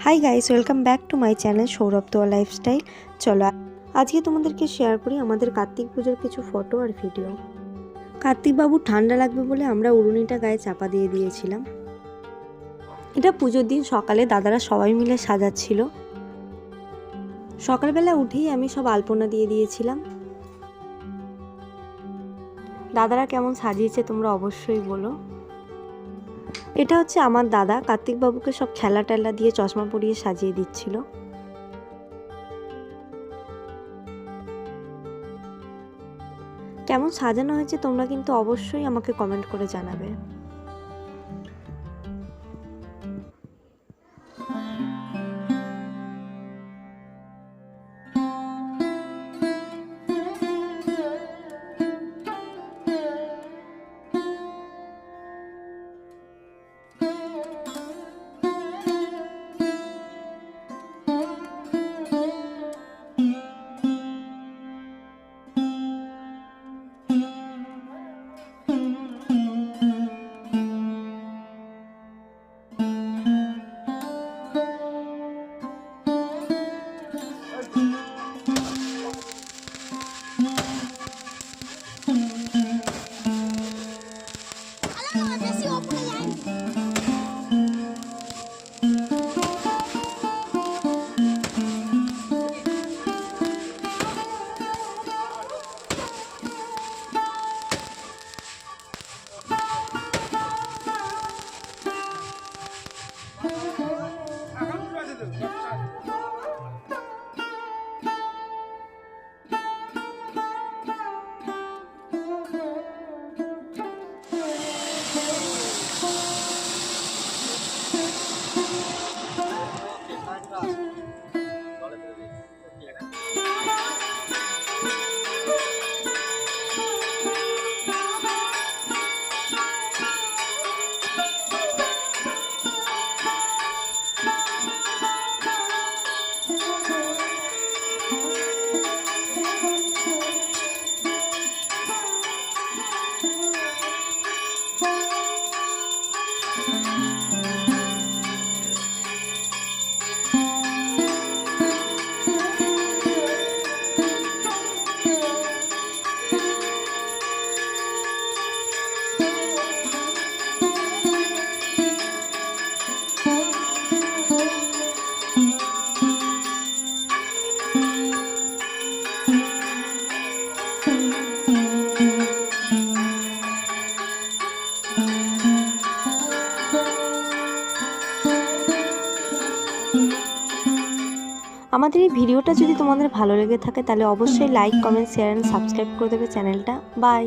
Hi guys, welcome back to my channel Sourav Toya lifestyle. চলো আজকে তোমাদেরকে শেয়ার করি আমাদের কার্তিক পুজোর কিছু ফটো আর ভিডিও। কার্তিক বাবু ঠান্ডা লাগবে বলে আমরা উড়ুনিটা গায়ে চাপা দিয়ে দিয়েছিলাম। এটা পুজোর দিন সকালে দাদারা সবাই মিলে সাজাচ্ছিল। সকালবেলা উঠেই আমি সব আলপনা দিয়ে দিয়েছিলাম। দাদারা কেমন সাজিয়েছে তোমরা অবশ্যই বলো। এটা হচ্ছে আমার দাদা, কার্তিক বাবুকে সব খেলা টেলা দিয়ে চশমা পরিয়ে সাজিয়ে দিচ্ছিল। কেমন সাজানো হয়েছে তোমরা কিন্তু অবশ্যই আমাকে কমেন্ট করে জানাবে। আমাদের এই ভিডিওটা যদি তোমাদের ভালো লেগে থাকে তাহলে অবশ্যই like, comment, share and subscribe করে দেবে চ্যানেলটা। বাই।